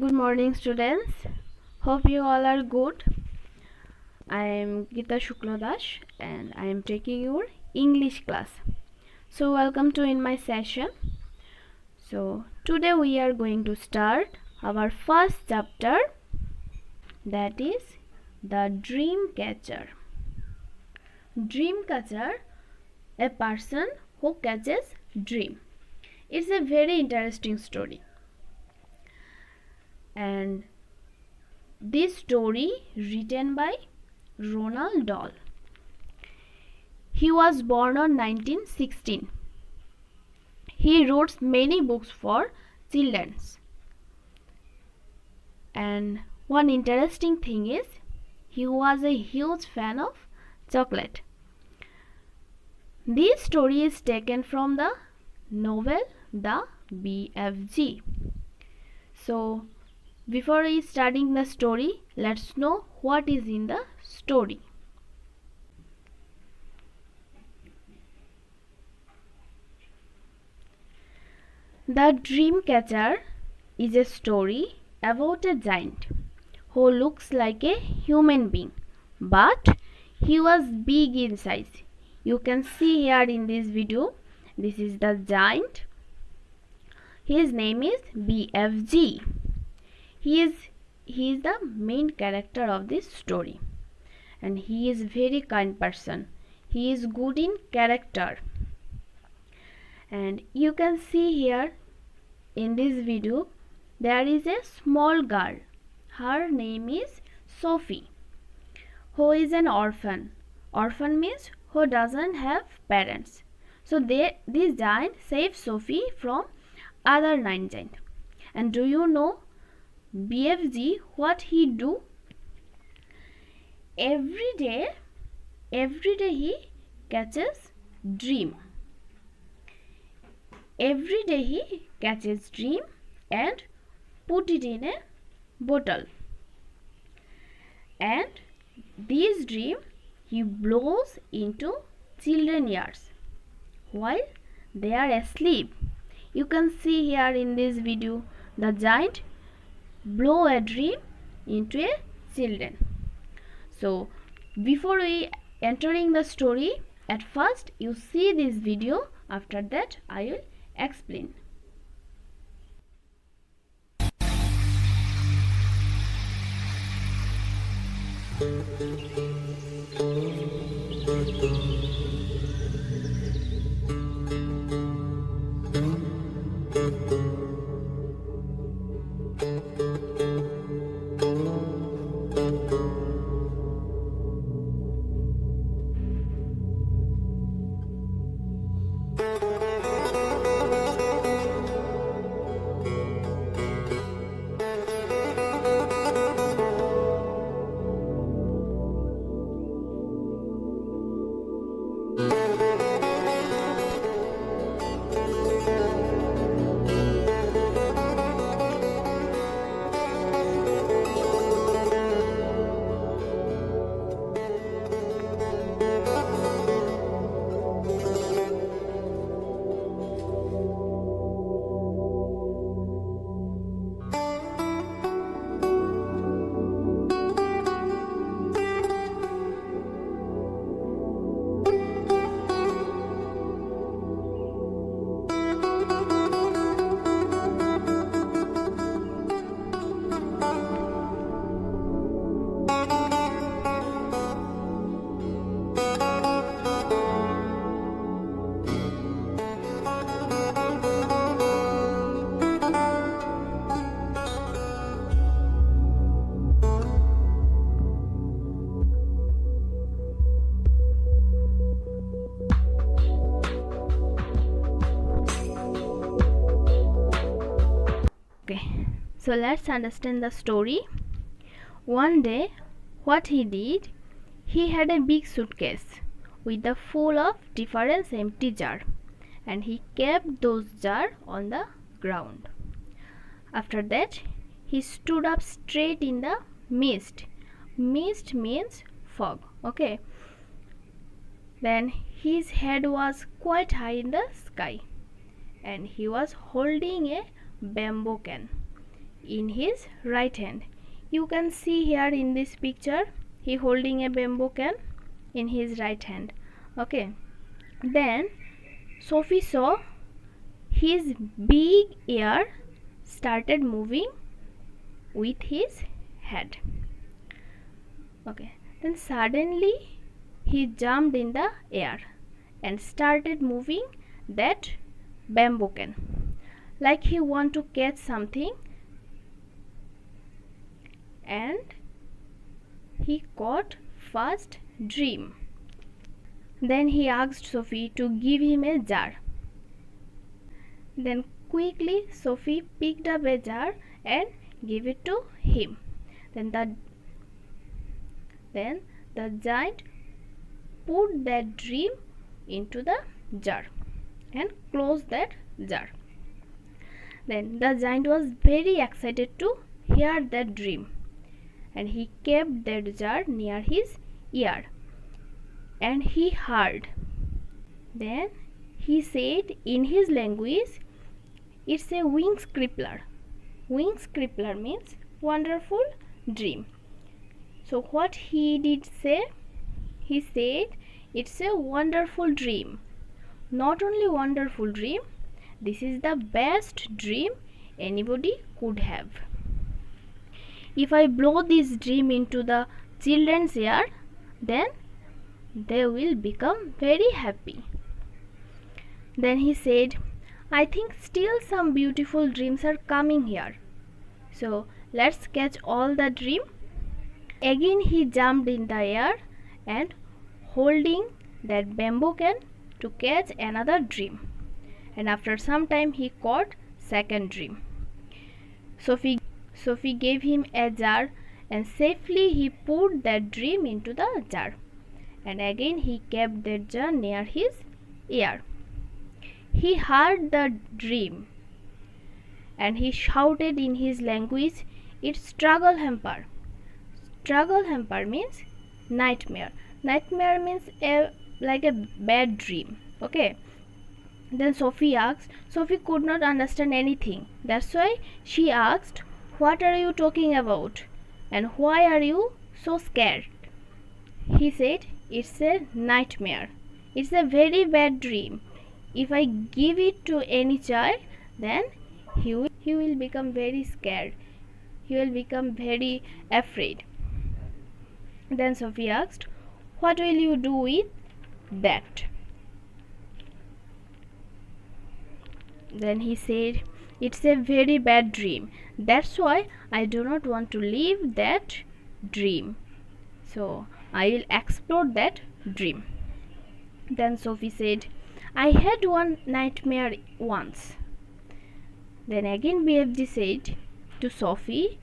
Good morning, students. Hope you all are good. I am Gita Shukladash and I am taking your English class. So, welcome to in my session. So, today we are going to start our first chapter, that is the dream catcher. Dream catcher, a person who catches dream. It's a very interesting story. And this story written by Ronald Dahl. He was born on 1916. He wrote many books for children. And one interesting thing is he was a huge fan of chocolate. This story is taken from the novel The BFG. So, before we starting the story, let's know what is in the story. The Dreamcatcher is a story about a giant who looks like a human being, but he was big in size. You can see here in this video, this is the giant. His name is BFG. He is the main character of this story, and he is very kind person. He is good in character. And you can see here in this video there is a small girl. Her name is Sophie, who is an orphan. Orphan means who doesn't have parents. So this giant saves Sophie from other 9 giants. And do you know BFG what he do? Every day he catches dream. Every day he catches dream and put it in a bottle. And this dream he blows into children's ears while they are asleep. You can see here in this video the giant blow a dream into a children. So before we entering the story, at first you see this video, after that I will explain. Okay, so let's understand the story. One day, what he did, he had a big suitcase with a full of different empty jars, and he kept those jars on the ground. After that, he stood up straight in the mist. Mist means fog. Okay. Then his head was quite high in the sky, and he was holding a bamboo can. in his right hand. You can see here in this picture he holding a bamboo can in his right hand. Okay, then Sophie saw his big ear started moving with his head. Okay, then suddenly he jumped in the air and started moving that bamboo can like he want to catch something, and he caught first dream. Then he asked Sophie to give him a jar. Then quickly Sophie picked up a jar and gave it to him. Then the giant put that dream into the jar and closed that jar. Then the giant was very excited to hear that dream, and he kept that jar near his ear and he heard. Then he said in his language, it's a wings crippler. Wings crippler means wonderful dream. So what he did say? He said it's a wonderful dream. Not only wonderful dream, this is the best dream anybody could have. If I blow this dream into the children's ear, then they will become very happy. Then he said, I think still some beautiful dreams are coming here. So let's catch all the dream. Again he jumped in the air and holding that bamboo can to catch another dream. And after some time he caught second dream. Sophie gave him a jar and safely he put that dream into the jar. And again he kept that jar near his ear. He heard the dream and he shouted in his language, it's struggle hamper. Struggle hamper means nightmare. Nightmare means like a bad dream. Okay. Then Sophie could not understand anything. That's why she asked, what are you talking about? And why are you so scared? He said, it's a nightmare. It's a very bad dream. If I give it to any child, then he will become very scared. He will become very afraid. Then Sophie asked, what will you do with that? Then he said, it's a very bad dream. That's why I do not want to live that dream. So I will explode that dream. Then Sophie said, I had one nightmare once. Then again BFG said to Sophie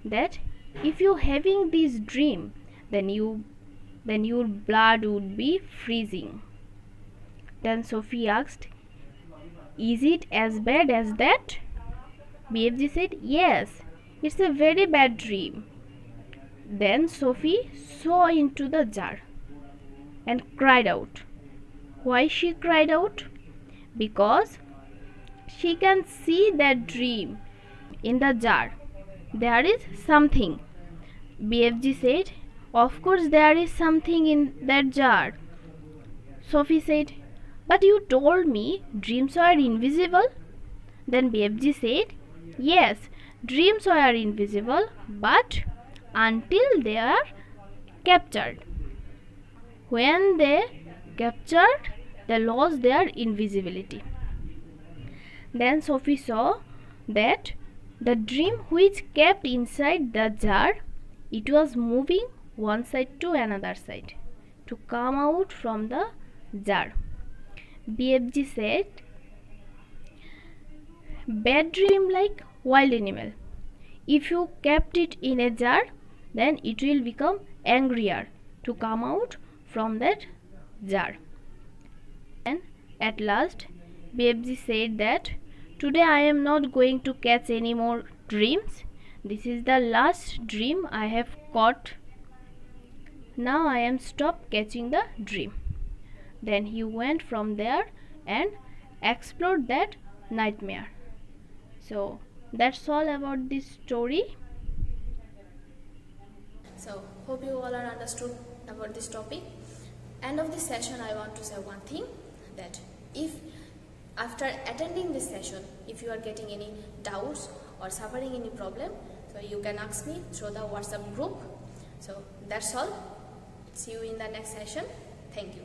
that if you having this dream, then your blood would be freezing. Then Sophie asked, is it as bad as that? BFG said, yes, it's a very bad dream. Then Sophie saw into the jar and cried out. Why she cried out? Because she can see that dream in the jar. There is something. BFG said, of course there is something in that jar. Sophie said, but you told me dreams are invisible. Then BFG said, yes, dreams are invisible, but until they are captured. When they captured, they lost their invisibility. Then Sophie saw that the dream which kept inside the jar, it was moving one side to another side to come out from the jar. BFG said, bad dream like wild animal. If you kept it in a jar, then it will become angrier to come out from that jar. And at last BFG said that today I am not going to catch any more dreams. This is the last dream I have caught. Now I am stopped catching the dream. Then he went from there and explored that nightmare. So that's all about this story. So hope you all are understood about this topic. End of this session, I want to say one thing, that if after attending this session, if you are getting any doubts or suffering any problem, so you can ask me through the WhatsApp group. So that's all. See you in the next session. Thank you.